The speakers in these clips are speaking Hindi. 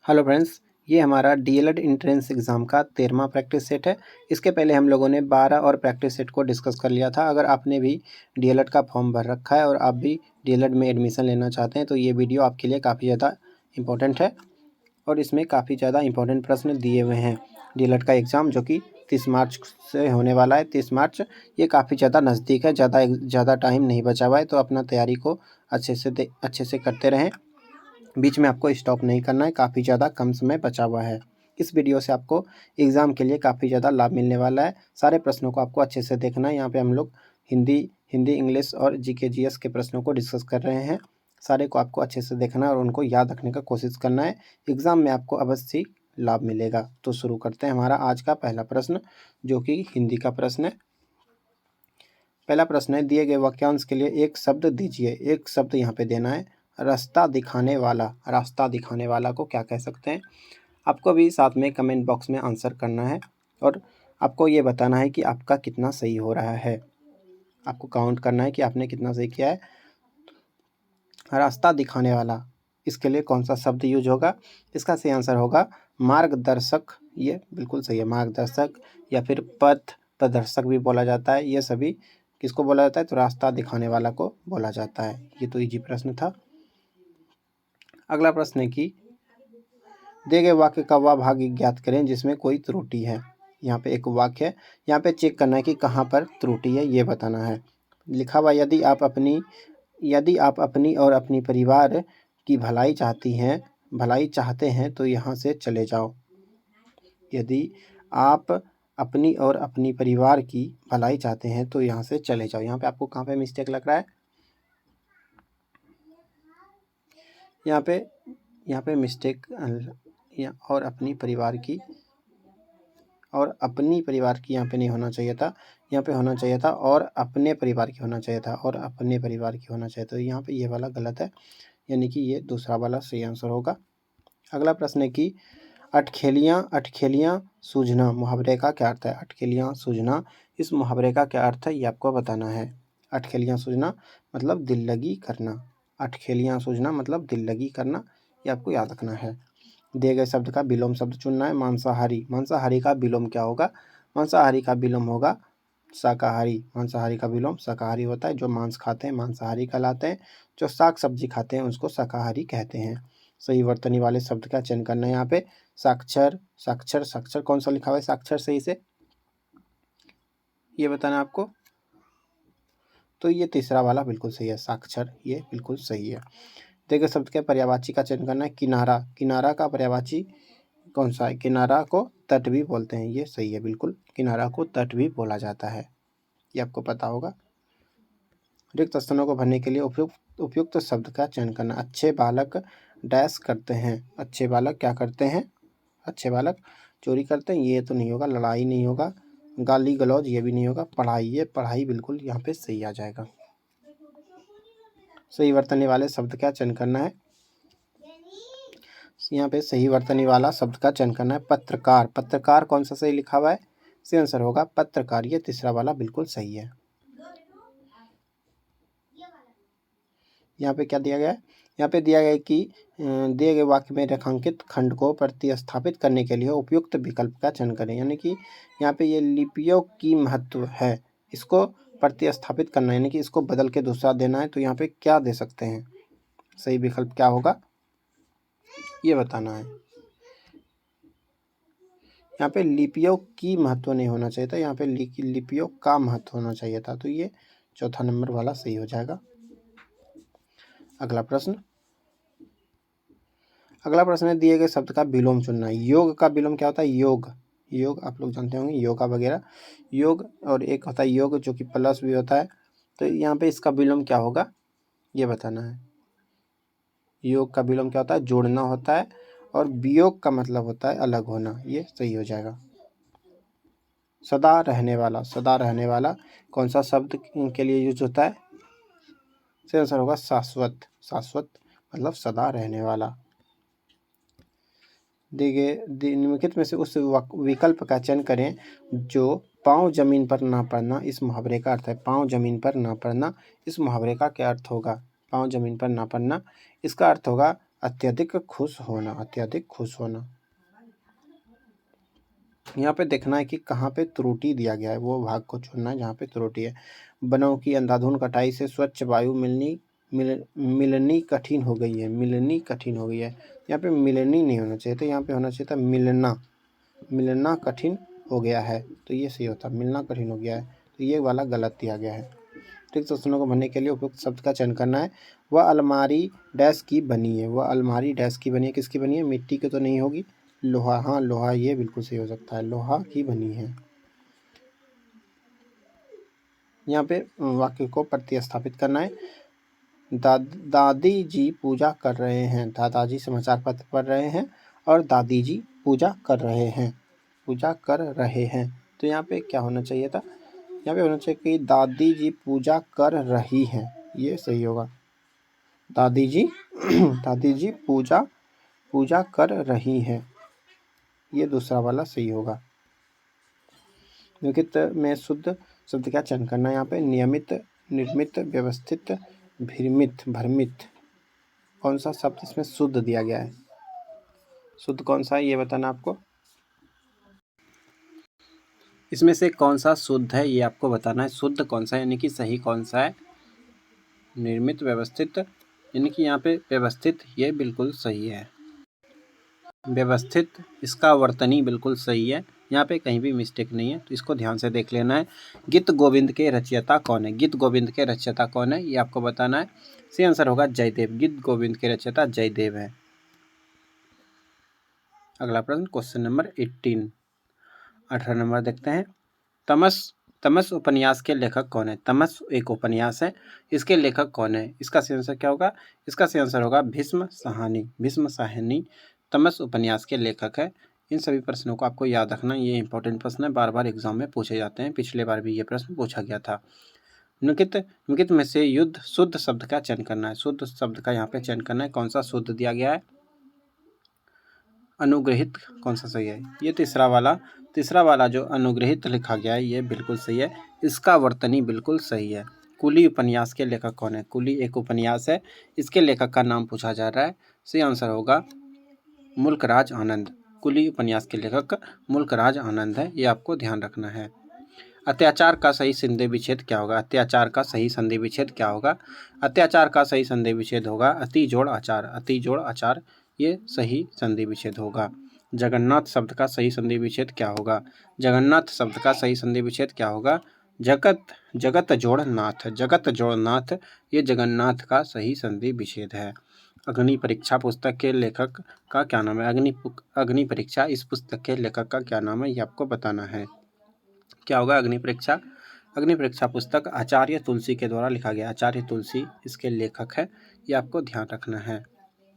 हेलो फ्रेंड्स, ये हमारा डीएलएड एंट्रेंस एग्ज़ाम का 13वां प्रैक्टिस सेट है। इसके पहले हम लोगों ने 12 और प्रैक्टिस सेट को डिस्कस कर लिया था। अगर आपने भी डीएलएड का फॉर्म भर रखा है और आप भी डीएलएड में एडमिशन लेना चाहते हैं तो ये वीडियो आपके लिए काफ़ी ज़्यादा इम्पोर्टेंट है और इसमें काफ़ी ज़्यादा इम्पोर्टेंट प्रश्न दिए हुए हैं। डीएलएड का एग्ज़ाम जो कि 30 मार्च से होने वाला है, 30 मार्च। ये काफ़ी ज़्यादा नज़दीक है, ज़्यादा टाइम नहीं बचा हुआ है, तो अपना तैयारी को अच्छे से करते रहें। बीच में आपको स्टॉप नहीं करना है, काफ़ी ज़्यादा कम समय बचा हुआ है। इस वीडियो से आपको एग्ज़ाम के लिए काफ़ी ज़्यादा लाभ मिलने वाला है। सारे प्रश्नों को आपको अच्छे से देखना है। यहाँ पे हम लोग हिंदी, इंग्लिश और जीके जीएस के प्रश्नों को डिस्कस कर रहे हैं। सारे को आपको अच्छे से देखना है और उनको याद रखने का कोशिश करना है। एग्ज़ाम में आपको अवश्य लाभ मिलेगा। तो शुरू करते हैं हमारा आज का पहला प्रश्न, जो कि हिंदी का प्रश्न है। पहला प्रश्न है, दिए गए वाक्यांश के लिए एक शब्द दीजिए। एक शब्द यहाँ पे देना है, रास्ता दिखाने वाला। रास्ता दिखाने वाला को क्या कह सकते हैं? आपको भी साथ में कमेंट बॉक्स में आंसर करना है और आपको ये बताना है कि आपका कितना सही हो रहा है। आपको काउंट करना है कि आपने कितना सही किया है। रास्ता दिखाने वाला, इसके लिए कौन सा शब्द यूज होगा? इसका सही आंसर होगा मार्गदर्शक। ये बिल्कुल सही है, मार्गदर्शक या फिर पथ प्रदर्शक भी बोला जाता है। ये सभी किसको बोला जाता है? तो रास्ता दिखाने वाला को बोला जाता है। ये तो इजी प्रश्न था। अगला प्रश्न है कि दिए गए वाक्य का वह भाग ज्ञात करें जिसमें कोई त्रुटि है। यहाँ पे एक वाक्य है, यहाँ पे चेक करना है कि कहाँ पर त्रुटि है, ये बताना है। लिखा हुआ, यदि आप अपनी और अपनी परिवार की भलाई चाहते हैं तो यहाँ से चले जाओ। यदि आप अपनी और अपनी परिवार की भलाई चाहते हैं तो यहाँ से चले जाओ। यहाँ पे आपको कहाँ पे मिस्टेक लग रहा है? यहाँ पे मिस्टेक और अपनी परिवार की यहाँ पे नहीं होना चाहिए था। यहाँ पे होना चाहिए था और अपने परिवार की होना चाहिए था, और अपने परिवार की होना चाहिए। तो यहाँ पे ये वाला गलत है, यानी कि ये दूसरा वाला सही आंसर होगा। अगला प्रश्न है कि अटखेलियाँ सूझना मुहावरे का क्या अर्थ है? अटखेलियाँ सूझना, इस मुहावरे का क्या अर्थ है, ये आपको बताना है। अटखेलियाँ सूझना मतलब दिल लगी करना। अटखेलियाँ सूझना मतलब दिल लगी करना, ये आपको याद रखना है। दिए गए शब्द का विलोम शब्द चुनना है। मांसाहारी, मांसाहारी का विलोम क्या होगा? मांसाहारी का विलोम होगा शाकाहारी। मांसाहारी का विलोम शाकाहारी होता है। जो मांस खाते हैं मांसाहारी कहलाते हैं, जो साग सब्जी खाते हैं उसको शाकाहारी कहते हैं। सही वर्तनी वाले शब्द का चयन करना है। यहाँ पे साक्षर, साक्षर, साक्षर कौन सा लिखा हुआ है? साक्षर सही से ये बताना आपको। तो ये तीसरा वाला बिल्कुल सही है, साक्षर, ये बिल्कुल सही है। दिए गए शब्द के पर्यायवाची का चयन करना है। किनारा, किनारा का पर्यायवाची कौन सा है? किनारा को तट भी बोलते हैं, ये सही है बिल्कुल। किनारा को तट भी बोला जाता है, ये आपको पता होगा। रिक्त स्थानों को भरने के लिए उपयुक्त शब्द का चयन करना। अच्छे बालक डैश करते हैं। अच्छे बालक क्या करते हैं? अच्छे बालक चोरी करते हैं, ये तो नहीं होगा। लड़ाई नहीं होगा। गाली गलौज, ये भी नहीं होगा। पढ़ाई, ये पढ़ाई बिल्कुल यहाँ पे सही आ जाएगा। सही वर्तनी वाले शब्द का चयन करना है। यहाँ पे सही वर्तनी वाला शब्द का चयन करना है। पत्रकार, पत्रकार कौन सा सही लिखा हुआ है? सही आंसर होगा पत्रकार, ये तीसरा वाला बिल्कुल सही है। यहाँ पे क्या दिया गया है? यहाँ पे दिया गया है कि दिए गए वाक्य में रेखांकित खंड को प्रतिस्थापित करने के लिए उपयुक्त विकल्प का चयन करें। यानी कि यहाँ पे ये लिपियों की महत्व है, इसको प्रतिस्थापित करना है, यानी कि इसको बदल के दूसरा देना है। तो यहाँ पे क्या दे सकते हैं? सही विकल्प क्या होगा, ये बताना है। यहाँ पे लिपियों की महत्व नहीं होना चाहिए था, यहाँ पे लिपियों का महत्व होना चाहिए था। तो ये चौथा नंबर वाला सही हो जाएगा। अगला प्रश्न है, दिए गए शब्द का विलोम चुनना है। योग का विलोम क्या होता है? योग, योग आप लोग जानते होंगे, योगा वगैरह, योग। और एक होता है योग जो कि प्लस भी होता है। तो यहाँ पे इसका विलोम क्या होगा, ये बताना है। योग का विलोम क्या होता है? जोड़ना होता है। और वियोग का मतलब होता है अलग होना, ये सही हो जाएगा। सदा रहने वाला, सदा रहने वाला कौन सा शब्द के लिए यूज होता है? सही आंसर होगा शाश्वत, शाश्वत मतलब सदा रहने वाला। दिए गए निम्नलिखित में से उस विकल्प का चयन करें जो पाँव जमीन पर ना पड़ना इस मुहावरे का अर्थ है। पाँव जमीन पर ना पड़ना, इस मुहावरे का क्या अर्थ होगा? पाँव जमीन पर ना पड़ना, इसका अर्थ होगा अत्यधिक खुश होना, अत्यधिक खुश होना। यहाँ पे देखना है कि कहाँ पे त्रुटि दिया गया है, वो भाग को चुनना है जहाँ पे त्रुटि है। वनों की अंधाधुंध कटाई से स्वच्छ वायु मिलनी कठिन हो गई है, मिलनी कठिन हो गई है। यहाँ पे मिलनी नहीं होना चाहिए था, यहाँ पे होना चाहिए था मिलना, मिलना कठिन हो गया है, तो ये सही होता, मिलना कठिन हो गया है, तो ये वाला गलत दिया गया है। ठीक प्रश्नों को भरने के लिए उपयुक्त शब्द का चयन करना है। वह अलमारी डैश की बनी है, वह अलमारी डैश की बनी है, किसकी बनी है, मिट्टी की तो नहीं होगी, लोहा, हाँ लोहा, ये बिल्कुल सही हो सकता है, लोहा की बनी है। यहाँ पे वाक्य को प्रतिस्थापित करना है। दादी जी पूजा कर रहे हैं, दादाजी समाचार पत्र पढ़ रहे हैं और दादी जी पूजा कर रहे हैं, पूजा कर रहे हैं, तो यहाँ पे क्या होना चाहिए था, यहाँ पे होना चाहिए कि दादी जी पूजा कर रही हैं, ये सही होगा। दादी जी दादी जी पूजा कर रही हैं, ये दूसरा वाला सही होगा। निम्नलिखित में शुद्ध शब्द का चयन करना है। यहाँ पे नियमित, निर्मित, व्यवस्थित, भ्रमित, कौन सा शब्द इसमें शुद्ध दिया गया है, शुद्ध कौन सा है ये बताना आपको। इसमें से कौन सा शुद्ध है ये आपको बताना है, शुद्ध कौन सा है यानी कि सही कौन सा है। निर्मित, व्यवस्थित, यानी कि यहाँ पे व्यवस्थित, ये बिल्कुल सही है, व्यवस्थित, इसका वर्तनी बिल्कुल सही है, यहाँ पे कहीं भी मिस्टेक नहीं है, तो इसको ध्यान से देख लेना है। गीत गोविंद के रचयिता कौन है, गीत गोविंद के रचयिता कौन है ये आपको बताना है। सही आंसर होगा जयदेव, गीत गोविंद के रचयिता जयदेव है। अगला प्रश्न क्वेश्चन नंबर 18, 18 नंबर देखते हैं। तमस उपन्यास के लेखक कौन है, तमस एक उपन्यास है, इसके लेखक कौन है, इसका सही आंसर क्या होगा, इसका सही आंसर होगा भीष्म साहनी, भीष्म साहनी तमस उपन्यास के लेखक है। इन सभी प्रश्नों को आपको याद रखना, ये इंपॉर्टेंट प्रश्न है, बार बार एग्जाम में पूछे जाते हैं, पिछले बार भी ये प्रश्न पूछा गया था। निम्नलिखित में से शुद्ध शब्द का चयन करना है, शुद्ध शब्द का यहाँ पे चयन करना है, कौन सा शुद्ध दिया गया है। अनुग्रहित कौन सा सही है, ये तीसरा वाला जो अनुग्रहित लिखा गया है ये बिल्कुल सही है, इसका वर्तनी बिल्कुल सही है। कुली उपन्यास के लेखक कौन है, कुली एक उपन्यास है, इसके लेखक का नाम पूछा जा रहा है, सही आंसर होगा मुल्कराज आनंद, कुली उपन्यास के लेखक मुल्कराज आनंद है, ये आपको ध्यान रखना है। अत्याचार का सही संधि विच्छेद क्या होगा, अत्याचार का सही संधि विच्छेद क्या होगा, अत्याचार का सही संधि विच्छेद होगा अति जोड़ आचार, अति जोड़ आचार, ये सही संधि विच्छेद होगा। जगन्नाथ शब्द का सही संधि विच्छेद क्या होगा, जगन्नाथ शब्द का सही संधि विच्छेद क्या होगा, जगत जोड़ नाथ, जगत जोड़ नाथ, ये जगन्नाथ का सही संधि विच्छेद है। अग्नि परीक्षा पुस्तक के लेखक का क्या नाम है, अग्नि परीक्षा इस पुस्तक के लेखक का क्या नाम है ये आपको बताना है। क्या होगा अग्नि परीक्षा पुस्तक आचार्य तुलसी के द्वारा लिखा गया, आचार्य तुलसी इसके लेखक है, ये आपको ध्यान रखना है।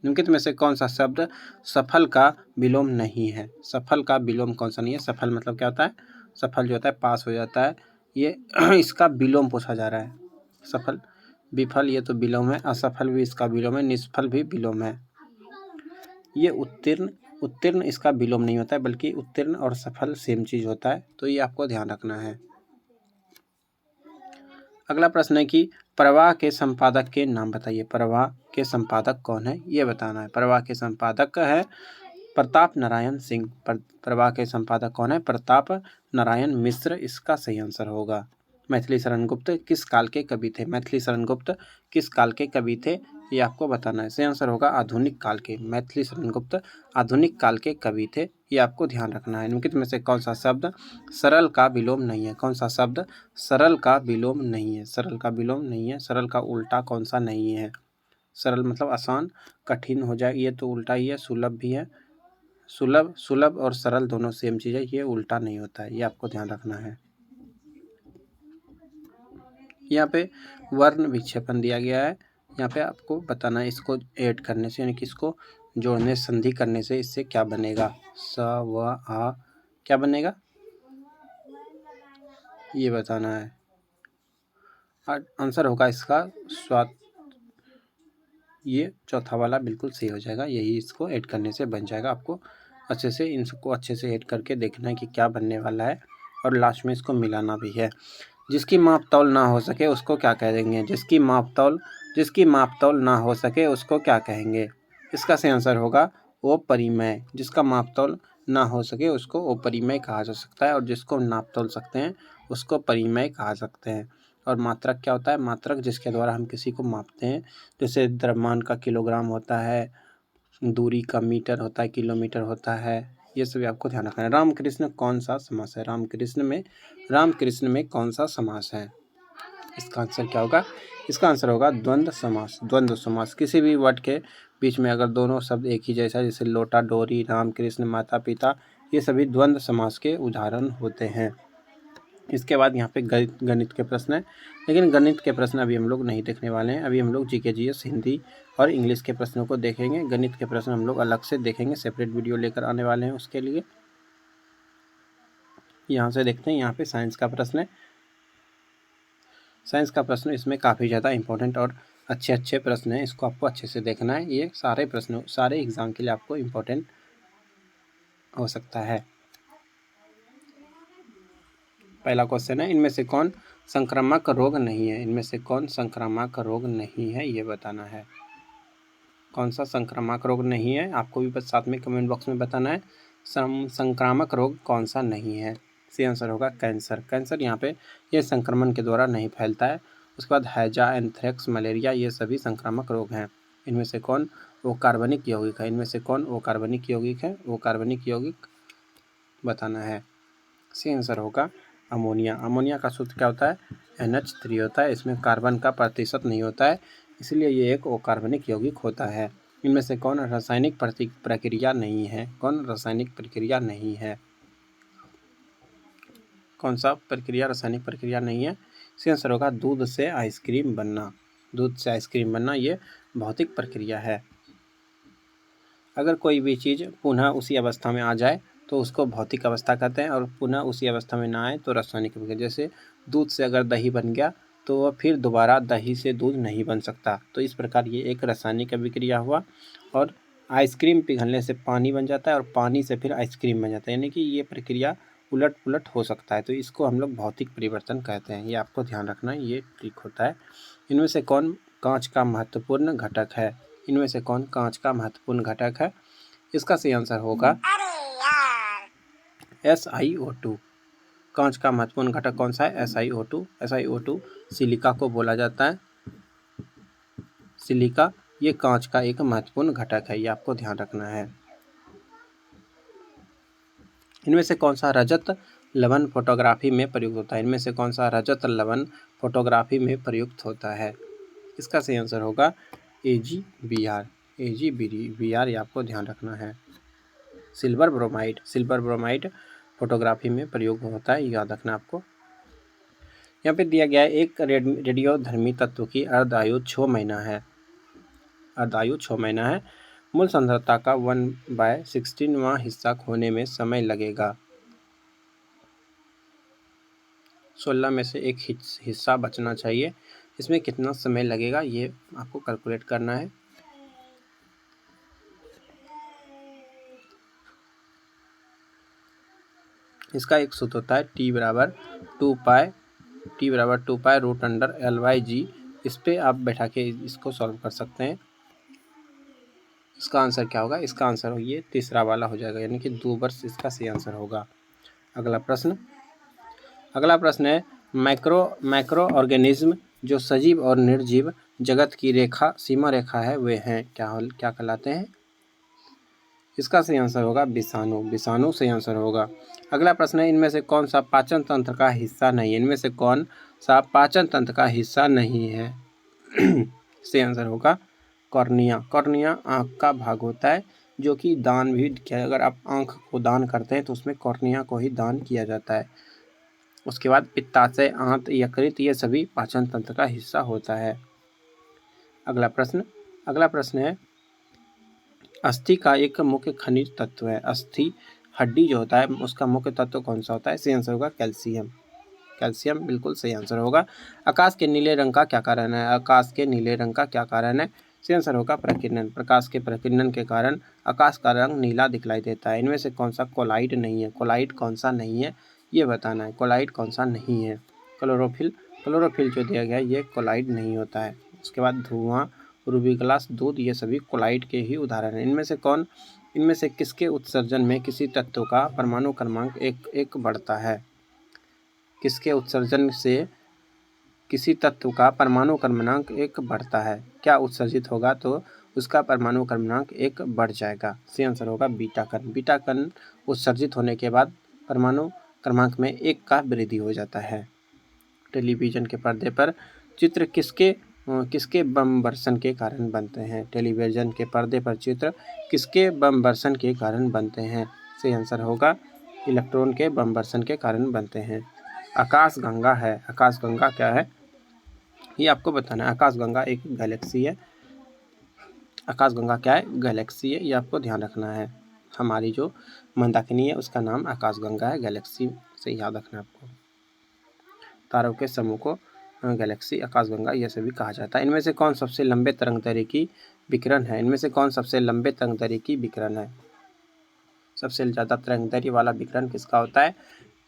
निम्नलिखित में से कौन सा शब्द सफल का विलोम नहीं है, सफल का विलोम कौन सा नहीं है, सफल मतलब क्या होता है, सफल जो होता है पास हो जाता है, ये इसका विलोम पूछा जा रहा है। सफल, विफल ये तो विलोम है, असफल भी इसका विलोम है, निष्फल भी विलोम है। ये उत्तीर्ण इसका विलोम नहीं होता है, बल्कि उत्तीर्ण और सफल सेम चीज होता है, तो ये आपको ध्यान रखना है। अगला प्रश्न है कि प्रवाह के संपादक के नाम बताइए, प्रवाह के संपादक कौन है ये बताना है। प्रवाह के संपादक है प्रताप नारायण सिंह, प्रवाह के संपादक कौन है, प्रताप नारायण मिश्र, इसका सही आंसर होगा। मैथिली शरण गुप्त किस काल के कवि थे, मैथिली शरण गुप्त किस काल के कवि थे ये आपको बताना है, सही आंसर होगा आधुनिक काल के, मैथिली शरण गुप्त आधुनिक काल के कवि थे, ये आपको ध्यान रखना है। निम्नलिखित में से कौन सा शब्द सरल का विलोम नहीं है, कौन सा शब्द सरल का विलोम नहीं है, सरल का विलोम नहीं है, सरल का उल्टा कौन सा नहीं है, सरल मतलब आसान, कठिन हो जाए ये तो उल्टा ही है, सुलभ भी है, सुलभ और सरल दोनों सेम चीज़ है, ये उल्टा नहीं होता है, ये आपको ध्यान रखना है। यहाँ पे वर्ण विक्षेपण दिया गया है, यहाँ पे आपको बताना है इसको ऐड करने से यानी कि इसको जोड़ने संधि करने से इससे क्या बनेगा, स व आ क्या बनेगा ये बताना है। आंसर होगा इसका स्वाद, ये चौथा वाला बिल्कुल सही हो जाएगा, यही इसको ऐड करने से बन जाएगा। आपको अच्छे से इनको अच्छे से ऐड करके देखना है कि क्या बनने वाला है, और लास्ट में इसको मिलाना भी है। जिसकी माप तौल ना हो सके उसको क्या कह देंगे, जिसकी माप तौल ना हो सके उसको क्या कहेंगे, इसका सही आंसर होगा अपरिमेय। जिसका मापतौल ना हो सके उसको अपरिमेय कहा जा सकता है, और जिसको नाप तोल सकते हैं उसको परिमेय कहा सकते हैं। और मात्रक क्या होता है? मात्रक जिसके द्वारा हम किसी को मापते हैं, जैसे द्रव्यमान का किलोग्राम होता है, दूरी का मीटर होता है, किलोमीटर होता है, ये सभी आपको ध्यान रखना है। रामकृष्ण कौन सा समास है? रामकृष्ण में कौन सा समास है? इसका आंसर क्या होगा? इसका आंसर होगा द्वंद्व समास। द्वंद्व समास किसी भी वर्ड के बीच में अगर दोनों शब्द एक ही जैसा, जैसे लोटा डोरी, राम कृष्ण, माता पिता, ये सभी द्वंद्व समास के उदाहरण होते हैं। इसके बाद यहाँ पे गणित के प्रश्न है, लेकिन गणित के प्रश्न अभी हम लोग नहीं देखने वाले हैं। अभी हम लोग जीके जीएस हिंदी और इंग्लिश के प्रश्नों को देखेंगे। गणित के प्रश्न हम लोग अलग से देखेंगे, सेपरेट वीडियो लेकर आने वाले हैं उसके लिए। यहाँ से देखते हैं, यहाँ पे साइंस का प्रश्न है। साइंस का प्रश्न इसमें काफ़ी ज़्यादा इंपॉर्टेंट और अच्छे प्रश्न हैं, इसको आपको अच्छे से देखना है। ये सारे प्रश्नों, सारे एग्जाम के लिए आपको इम्पोर्टेंट हो सकता है। पहला क्वेश्चन है, इनमें से कौन संक्रामक रोग नहीं है? इनमें से कौन संक्रामक रोग नहीं है, ये बताना है। कौन सा संक्रामक रोग नहीं है, आपको भी बस साथ में कमेंट बॉक्स में बताना है। संक्रामक रोग कौन सा नहीं है? सही आंसर होगा कैंसर। कैंसर यहाँ पे ये संक्रमण के द्वारा नहीं फैलता है। उसके बाद हैजा, एंथ्रेक्स, मलेरिया, ये सभी संक्रामक रोग हैं। इनमें से कौन वो कार्बनिक यौगिक है? इनमें से कौन वो कार्बनिक यौगिक है? वो कार्बनिक यौगिक बताना है। सही आंसर होगा अमोनिया। अमोनिया का सूत्र क्या होता है? NH3 होता है। इसमें कार्बन का प्रतिशत नहीं होता है, इसलिए ये एक अकार्बनिक यौगिक होता है। इनमें से कौन रासायनिक प्रक्रिया नहीं है? कौन रासायनिक प्रक्रिया नहीं है? कौन सा प्रक्रिया रासायनिक प्रक्रिया नहीं है? इसका आंसर होगा दूध से आइसक्रीम बनना। दूध से आइसक्रीम बनना ये भौतिक प्रक्रिया है। अगर कोई भी चीज़ पुनः उसी अवस्था में आ जाए तो उसको भौतिक अवस्था कहते हैं, और पुनः उसी अवस्था में ना आए तो रासायनिक प्रक्रिया। जैसे दूध से अगर दही बन गया तो वह फिर दोबारा दही से दूध नहीं बन सकता, तो इस प्रकार ये एक रासायनिक अभिक्रिया हुआ। और आइसक्रीम पिघलने से पानी बन जाता है और पानी से फिर आइसक्रीम बन जाता है, यानी कि ये प्रक्रिया उलट पुलट हो सकता है, तो इसको हम लोग भौतिक परिवर्तन कहते हैं। ये आपको ध्यान रखना है, ये ट्रिक होता है। इनमें से कौन कांच का महत्वपूर्ण घटक है? इनमें से कौन कांच का महत्वपूर्ण घटक है? इसका सही आंसर होगा SiO2। कांच का महत्वपूर्ण घटक कौन सा है? SiO2। SiO2 सिलिका को बोला जाता है। सिलिका ये कांच का एक महत्वपूर्ण घटक है, ये आपको ध्यान रखना है। इनमें से कौन सा रजत लवण फोटोग्राफी में प्रयुक्त होता है? इनमें से कौन सा रजत लवण फोटोग्राफी में प्रयुक्त होता है? इसका सही आंसर होगा AgBr। AgBr ये आपको ध्यान रखना है। सिल्वर ब्रोमाइड फोटोग्राफी में प्रयोग होता है, याद रखना आपको। यहाँ पे दिया गया है एक रेडियोधर्मी तत्व की अर्धायु 6 महीना है। अर्धायु 6 महीना है। मूल सांद्रता का 1/16वां हिस्सा खोने में समय लगेगा। 16 में से एक हिस्सा बचना चाहिए, इसमें कितना समय लगेगा ये आपको कैलकुलेट करना है। इसका एक सूत्र होता है T बराबर 2 पाई √LYG। इस पे आप बैठा के इसको सॉल्व कर सकते हैं। इसका आंसर क्या होगा? इसका आंसर ये तीसरा वाला हो जाएगा, यानी कि 2 वर्ष इसका सही आंसर होगा। अगला प्रश्न है मैक्रो ऑर्गेनिज्म जो सजीव और निर्जीव जगत की सीमा रेखा है वे हैं क्या कहलाते हैं? इसका सही आंसर होगा विषाणु सही आंसर होगा। अगला प्रश्न है, इनमें से कौन सा पाचन तंत्र का हिस्सा नहीं है? इनमें से कौन सा पाचन तंत्र का हिस्सा नहीं है? सही आंसर होगा कॉर्निया आँख का भाग होता है, जो कि दान भी किया। अगर आप आँख को दान करते हैं तो उसमें कॉर्निया को ही दान किया जाता है। उसके बाद पित्ताशय, आंत, यकृत, ये सभी पाचन तंत्र का हिस्सा होता है। अगला प्रश्न है, अस्थि का एक मुख्य खनिज तत्व है। अस्थि हड्डी जो होता है उसका मुख्य तत्व कौन सा होता है? सही आंसर होगा कैल्शियम बिल्कुल सही आंसर होगा। आकाश के नीले रंग का क्या कारण है? आकाश के नीले रंग का क्या कारण है? सही आंसर होगा प्रकीर्णन। प्रकाश के प्रकीर्णन के कारण आकाश का रंग नीला दिखलाई देता है। इनमें से कौन सा कोलाइड नहीं है? कोलाइड कौन सा नहीं है ये बताना है। कोलाइड कौन सा नहीं है? क्लोरोफिल जो दिया गया है ये कोलाइड नहीं होता है। उसके बाद धुआं रूबी ग्लास, दूध, ये सभी कोलाइड के ही उदाहरण हैं। इनमें से किसके उत्सर्जन में किसी तत्व का परमाणु क्रमांक एक बढ़ता है? किसके उत्सर्जन से किसी तत्व का परमाणु क्रमांक 1 बढ़ता है? क्या उत्सर्जित होगा तो उसका परमाणु क्रमांक 1 बढ़ जाएगा? सही आंसर होगा बीटा कण। बीटा कण उत्सर्जित होने के बाद परमाणु क्रमांक में 1 का वृद्धि हो जाता है। टेलीविजन के पर्दे पर चित्र किसके बम वर्षण के कारण बनते हैं? टेलीविजन के पर्दे पर चित्र किसके बम वर्षण के कारण बनते हैं? सही आंसर होगा इलेक्ट्रॉन के बम वर्षण के कारण बनते हैं। आकाशगंगा है, आकाशगंगा क्या है ये आपको बताना है। आकाशगंगा एक गैलेक्सी है। आकाशगंगा क्या है? गैलेक्सी है, ये आपको ध्यान रखना है। हमारी जो मंदाकिनी है उसका नाम आकाशगंगा है, गैलेक्सी से याद रखना है आपको। तारों के समूह को गैलेक्सी, आकाशगंगा ये सभी कहा जाता है। इनमें से कौन सबसे लंबे तरंगदैर्घ्य की विकिरण है? इनमें से कौन सबसे लंबे तरंगदैर्घ्य की विकिरण है? सबसे ज़्यादा तरंगदैर्घ्य वाला विकिरण किसका होता है?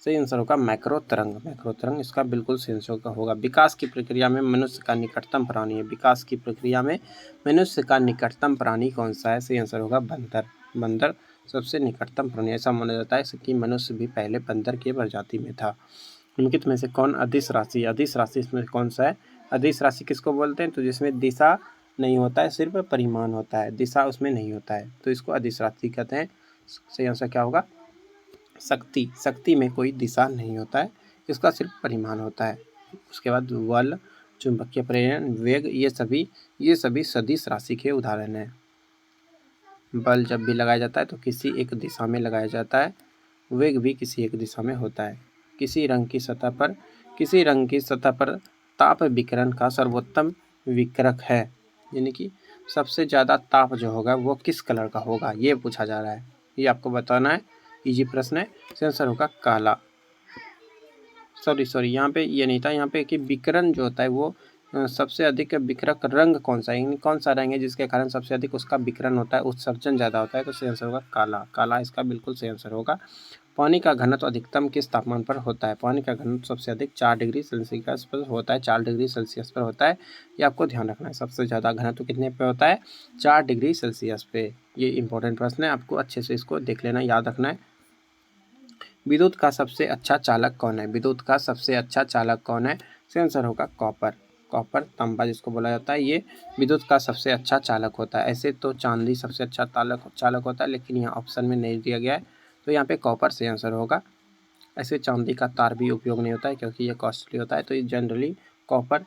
सही आंसर होगा मैक्रो तरंग। मैक्रो तरंग इसका बिल्कुल सही आंसर होगा। विकास की प्रक्रिया में मनुष्य का निकटतम प्राणी है। विकास की प्रक्रिया में मनुष्य का निकटतम प्राणी कौन सा है? सही आंसर होगा बंदर। बंदर सबसे निकटतम प्राणी। ऐसा माना जाता है कि मनुष्य भी पहले बंदर की प्रजाति में था। निम्नलिखित में से कौन अदिश राशि? अदिश राशि इसमें कौन सा है? अदिश राशि किसको बोलते हैं? तो जिसमें दिशा नहीं होता है, सिर्फ परिमाण होता है, दिशा उसमें नहीं होता है, तो इसको अदिश राशि कहते हैं। सही आंसर क्या होगा? शक्ति। शक्ति में कोई दिशा नहीं होता है, इसका सिर्फ परिमाण होता है। उसके बाद बल, चुंबकीय प्रेरण, वेग, ये सभी सदिश राशि के उदाहरण हैं। बल जब भी लगाया जाता है तो किसी एक दिशा में लगाया जाता है। वेग भी किसी एक दिशा में होता है। किसी रंग की सतह पर ताप विकिरण का सर्वोत्तम विकिरक है, यानी कि सबसे ज़्यादा ताप जो होगा वो किस कलर का होगा, ये पूछा जा रहा है। ये आपको बताना है, इजी प्रश्न है। आंसर होगा काला। सॉरी यहाँ पे ये नहीं था, यहाँ पे कि विकिरण जो होता है वो सबसे अधिक विकिरक रंग कौन सा है, यानी कौन सा रंग है जिसके कारण सबसे अधिक उसका विकिरण होता है, उत्सर्जन ज़्यादा होता है, तो सही आंसर होगा काला। काला इसका बिल्कुल सही आंसर होगा। पानी का घनत्व अधिकतम किस तापमान पर होता है? पानी का घनत्व सबसे अधिक 4 डिग्री सेल्सियस पर होता है। 4 डिग्री सेल्सियस पर होता है, ये आपको ध्यान रखना है। सबसे ज़्यादा घनत्व कितने पे होता है? 4 डिग्री सेल्सियस पे। ये इंपॉर्टेंट प्रश्न है, आपको अच्छे से इसको देख लेना, याद रखना है। विद्युत का सबसे अच्छा चालक कौन है? विद्युत का सबसे अच्छा चालक कौन है? सही आंसर होगा कॉपर। कॉपर, तांबा जिसको बोला जाता है, ये विद्युत का सबसे अच्छा चालक होता है। ऐसे तो चांदी सबसे अच्छा चालक होता है, लेकिन यहाँ ऑप्शन में नहीं दिया गया है, तो यहाँ पे कॉपर सही आंसर होगा। ऐसे चांदी का तार भी उपयोग नहीं होता है क्योंकि ये कॉस्टली होता है, तो ये जनरली कॉपर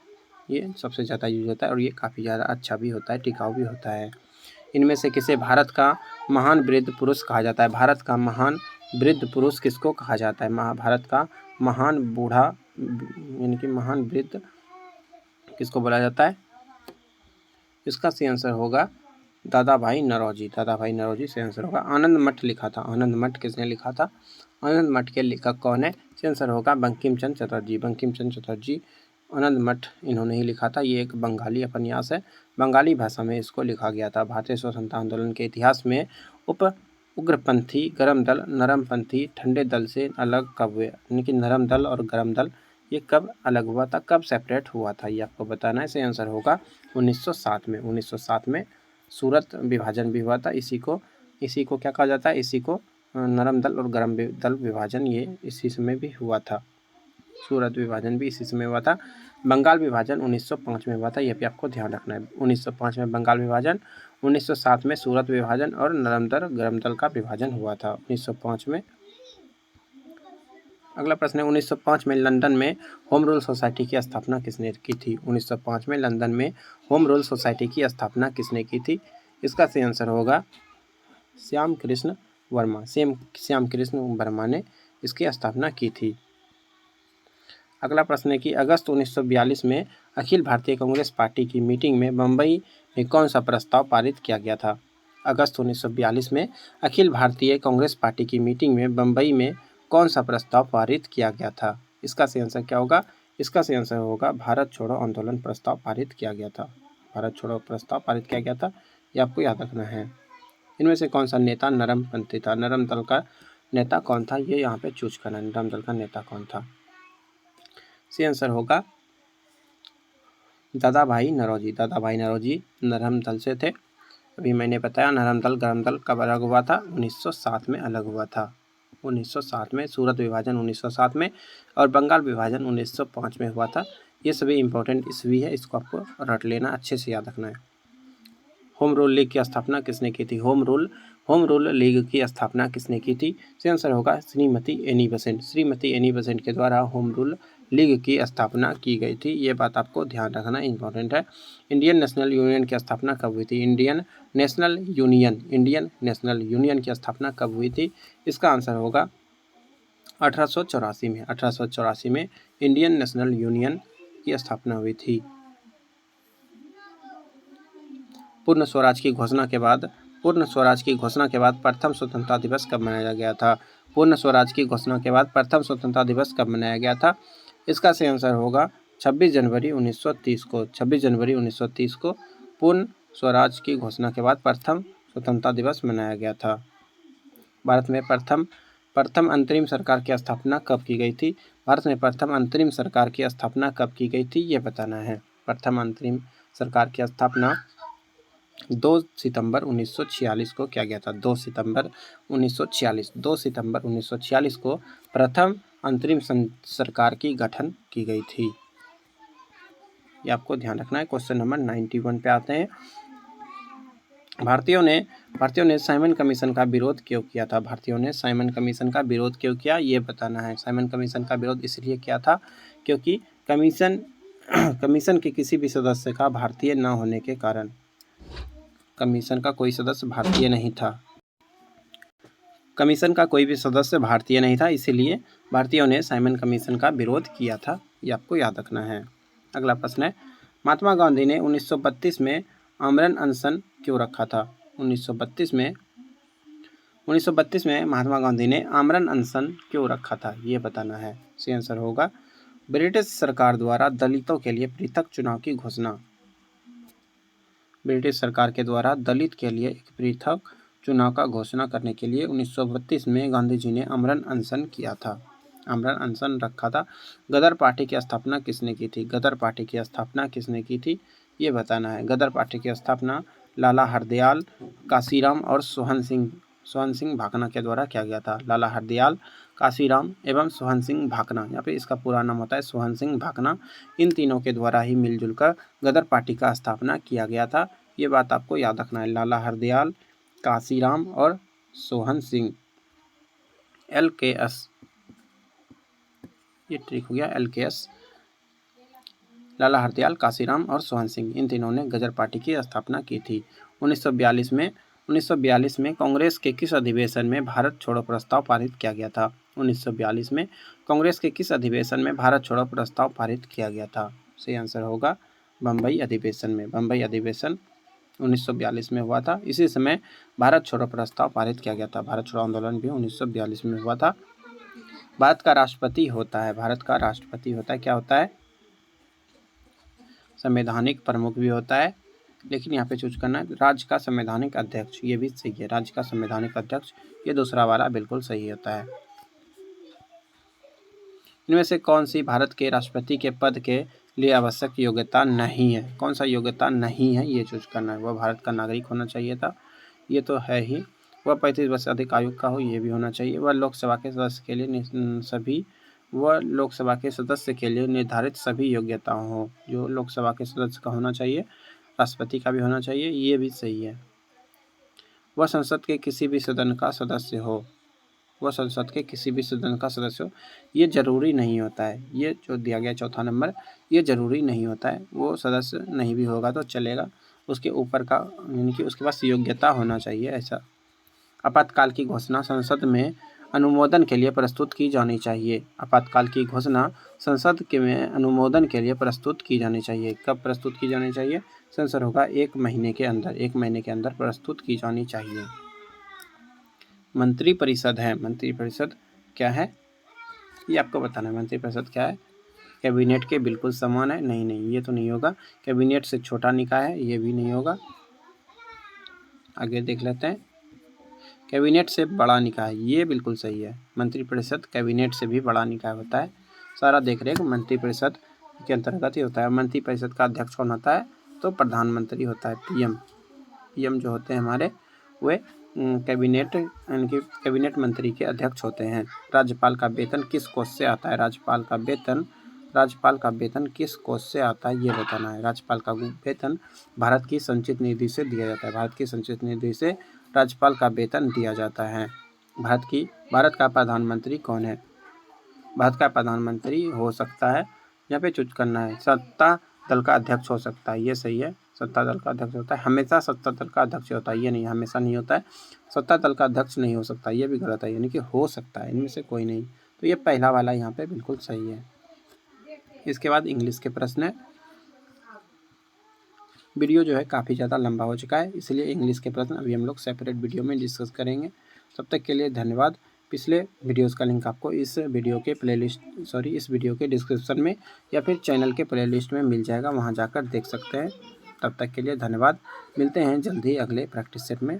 ये सबसे ज़्यादा यूज होता है, और ये काफ़ी ज़्यादा अच्छा भी होता है, टिकाऊ भी होता है। इनमें से किसे भारत का महान वृद्ध पुरुष कहा जाता है? भारत का महान वृद्ध पुरुष किसको कहा जाता है? भारत का महान बूढ़ा यानी कि महान वृद्ध किसको बोला जाता है? इसका सही आंसर होगा दादा भाई नौरोजी। दादा भाई नौरोजी सही आंसर होगा। आनंद मठ लिखा था, आनंद मठ किसने लिखा था? आनंद मठ के लेखक कौन है? सही आंसर होगा बंकिम चंद्र चटर्जी। बंकिम चंद्र चटर्जी आनंद मठ इन्होंने ही लिखा था। ये एक बंगाली उपन्यास है, बंगाली भाषा में इसको लिखा गया था। भारतीय स्वतंत्रता आंदोलन के इतिहास में उग्रपंथी, गरम दल, नरमपंथी, ठंडे दल से अलग कब हुए? यानी कि नरम दल और गरम दल ये कब अलग हुआ था, कब सेपरेट हुआ था, ये आपको बताना है। सही आंसर होगा 1907 में। 1907 में सूरत विभाजन भी हुआ था। इसी को क्या कहा जाता है? इसी को नरम दल और गरम दल विभाजन ये इसी समय भी हुआ था। सूरत विभाजन भी इसी समय हुआ था। बंगाल विभाजन 1905 में हुआ था, यह भी आपको ध्यान रखना है। 1905 में बंगाल विभाजन, 1907 में सूरत विभाजन और नरम दल गरम दल का विभाजन हुआ था 1905 में। अगला प्रश्न है 1905 में लंदन में होम रूल सोसाइटी की स्थापना किसने की थी? 1905 में लंदन में होम रूल सोसाइटी की स्थापना किसने की थी? इसका सही आंसर होगा श्याम कृष्ण वर्मा। श्याम कृष्ण वर्मा ने इसकी स्थापना की थी। अगला प्रश्न है कि अगस्त 1942 में अखिल भारतीय कांग्रेस पार्टी की मीटिंग में बम्बई में कौन सा प्रस्ताव पारित किया गया था? अगस्त 1942 में अखिल भारतीय कांग्रेस पार्टी की मीटिंग में बम्बई में कौन सा प्रस्ताव पारित किया गया था? इसका सही आंसर क्या होगा? इसका सही आंसर होगा भारत छोड़ो आंदोलन प्रस्ताव पारित किया गया था। भारत छोड़ो प्रस्ताव पारित किया गया था, ये आपको याद रखना है। इनमें से कौन सा नेता नरमपंथी था? नरम दल का नेता कौन था, ये यहाँ पे चूज करना है। नरम दल का नेता कौन था? सही आंसर होगा दादा भाई नौरोजी नरम दल से थे। अभी मैंने बताया नरम दल गरम दल कब अलग हुआ था, 1907 में अलग हुआ था। 1907 में सूरत विभाजन 1907 में और बंगाल विभाजन 1905 में हुआ था। ये सभी इंपॉर्टेंट ईस्वी है, इसको आपको रट लेना, अच्छे से याद रखना है। होम रूल लीग की स्थापना किसने की थी? होम रूल लीग की स्थापना किसने की थी? इसका आंसर होगा Shrimati Annie Besant. Shrimati Annie Besant के द्वारा होम रूल लीग की स्थापना की गई थी। ये बात आपको ध्यान रखना इंपॉर्टेंट है। इंडियन नेशनल यूनियन की स्थापना कब हुई थी? इंडियन नेशनल यूनियन की स्थापना कब हुई थी? इसका आंसर होगा 1884 में। 1884 में इंडियन नेशनल यूनियन की स्थापना हुई थी। पूर्ण स्वराज की घोषणा के बाद प्रथम स्वतंत्रता दिवस कब मनाया गया था? पूर्ण स्वराज की घोषणा के बाद प्रथम स्वतंत्रता दिवस कब मनाया गया था? इसका सही आंसर होगा 26 जनवरी 1930 को। 26 जनवरी 1930 को पूर्ण स्वराज की घोषणा के बाद प्रथम स्वतंत्रता दिवस मनाया गया था। भारत में प्रथम अंतरिम सरकार की स्थापना कब की गई थी? भारत में प्रथम अंतरिम सरकार की स्थापना कब की गई थी, ये बताना है। प्रथम अंतरिम सरकार की स्थापना 2 सितंबर 1946 को किया गया था। 2 सितंबर 1946 को प्रथम अंतरिम सरकार की गठन की गई थी। ये आपको ध्यान रखना है। क्वेश्चन नंबर 91 पे आते हैं। भारतीयों ने साइमन कमीशन का विरोध क्यों किया था? भारतीयों ने साइमन कमीशन का विरोध क्यों किया, ये बताना है। साइमन कमीशन का विरोध इसलिए किया था क्योंकि कमीशन के किसी भी सदस्य का भारतीय न होने के कारण, कमीशन का कोई सदस्य भारतीय नहीं था। कमीशन का कोई भी सदस्य भारतीय नहीं था, इसीलिए भारतीयों ने साइमन कमीशन का विरोध किया था। ये आपको याद रखना है। अगला प्रश्न है, महात्मा गांधी ने 1932 में आमरण अनशन क्यों रखा था? 1932 में महात्मा गांधी ने आमरण अनशन क्यों रखा था, ये बताना है। सही आंसर होगा ब्रिटिश सरकार द्वारा दलितों के लिए पृथक चुनाव की घोषणा। ब्रिटिश सरकार के द्वारा दलित के लिए एक पृथक चुनाव का घोषणा करने के लिए 1932 में गांधी जी ने आमरण अनशन किया था, आमरण अनशन रखा था। गदर पार्टी की स्थापना किसने की थी? गदर पार्टी की स्थापना किसने की थी, ये बताना है। गदर पार्टी की स्थापना लाला हरदयाल, काशीराम और सोहन सिंह भाकना के द्वारा किया गया था। लाला हरदयाल, काशीराम एवं सोहन सिंह भाकना, यहाँ पे इसका पूरा नाम होता है सोहन सिंह भाकना। इन तीनों के द्वारा ही मिलजुल कर गदर पार्टी का स्थापना किया गया था। ये बात आपको याद रखना है। लाला हरदयाल, काशीराम और सोहन सिंह, LKS, ये ट्रिक हो गया LKS। लाला हरदयाल, काशीराम और सोहन सिंह, इन तीनों ने गदर पार्टी की स्थापना की थी। 1942 में कांग्रेस के किस अधिवेशन में भारत छोड़ो प्रस्ताव पारित किया गया था? 1942 में कांग्रेस के किस अधिवेशन में भारत छोड़ो प्रस्ताव पारित किया गया था? सही आंसर होगा बम्बई अधिवेशन में। बम्बई अधिवेशन 1942 में हुआ था। इसी समय भारत छोड़ो प्रस्ताव पारित किया गया था। भारत छोड़ो आंदोलन भी 1942 में हुआ था। भारत का राष्ट्रपति होता है, क्या होता है? संवैधानिक प्रमुख भी होता है, लेकिन यहाँ पे चूज करना है राज्य का संवैधानिक अध्यक्ष, ये भी सही है। राज्य का संवैधानिक अध्यक्ष, ये दूसरा वाला बिल्कुल सही होता है। इनमें से कौन सी भारत के राष्ट्रपति के पद के लिए आवश्यक योग्यता नहीं है? कौन सा योग्यता नहीं है, ये चूज करना है। वह भारत का नागरिक होना चाहिए था, ये तो है ही। वह 35 वर्ष से अधिक आयु का हो, ये भी होना चाहिए। वह लोकसभा के सदस्य के लिए निर्धारित सभी योग्यता हो, जो लोकसभा के सदस्य का होना चाहिए, राष्ट्रपति का भी होना चाहिए, ये भी सही है। वह संसद के किसी भी सदन का सदस्य हो, ये जरूरी नहीं होता है। ये जो दिया गया चौथा नंबर, ये जरूरी नहीं होता है। वो सदस्य नहीं भी होगा तो चलेगा, उसके ऊपर का यानी कि उसके पास योग्यता होना चाहिए, ऐसा। आपातकाल की घोषणा संसद में अनुमोदन के लिए प्रस्तुत की जानी चाहिए। आपातकाल की घोषणा संसद के में अनुमोदन के लिए प्रस्तुत की जानी चाहिए। कब प्रस्तुत की जानी चाहिए? आंसर होगा 1 महीने के अंदर, 1 महीने के अंदर प्रस्तुत की जानी चाहिए। मंत्रिपरिषद है, मंत्रिपरिषद क्या है, ये आपको बताना है। मंत्रिपरिषद क्या है? कैबिनेट के बिल्कुल समान है, नहीं, ये तो नहीं होगा। कैबिनेट से छोटा निकाय है, ये भी नहीं होगा। आगे देख लेते हैं। कैबिनेट से बड़ा निकाय, ये बिल्कुल सही है। मंत्रिपरिषद कैबिनेट से भी बड़ा निकाय होता है। सारा देख रेख मंत्रिपरिषद के अंतर्गत ही होता है। मंत्री परिषद का अध्यक्ष कौन होता है? तो प्रधानमंत्री होता है, पीएम जो होते हैं हमारे वे कैबिनेट यानी कि कैबिनेट मंत्री के अध्यक्ष होते हैं। राज्यपाल का वेतन किस कोष से आता है? राज्यपाल का वेतन किस कोष से आता है ये बताना है। राज्यपाल का वेतन भारत की संचित निधि से दिया जाता है। भारत की संचित निधि से राज्यपाल का वेतन दिया जाता है। भारत का प्रधानमंत्री कौन है? भारत का प्रधानमंत्री हो सकता है, यहाँ पे चूज करना है, सत्ता दल का अध्यक्ष हो सकता है, ये सही है। सत्ता दल का अध्यक्ष होता है, हमेशा सत्ता दल का अध्यक्ष होता है, ये नहीं, हमेशा नहीं होता है। सत्ता दल का अध्यक्ष नहीं हो सकता, ये भी गलत है, यानी कि हो सकता है, इनमें से कोई नहीं। तो ये पहला वाला यहाँ पे बिल्कुल सही है। इसके बाद इंग्लिश के प्रश्न है। वीडियो जो है काफ़ी ज़्यादा लंबा हो चुका है, इसलिए इंग्लिश के प्रश्न अभी हम लोग सेपरेट वीडियो में डिस्कस करेंगे। तब तक के लिए धन्यवाद। पिछले वीडियोस का लिंक आपको इस वीडियो के डिस्क्रिप्शन में या फिर चैनल के प्लेलिस्ट में मिल जाएगा, वहां जाकर देख सकते हैं। तब तक के लिए धन्यवाद। मिलते हैं जल्द ही अगले प्रैक्टिस सेट में।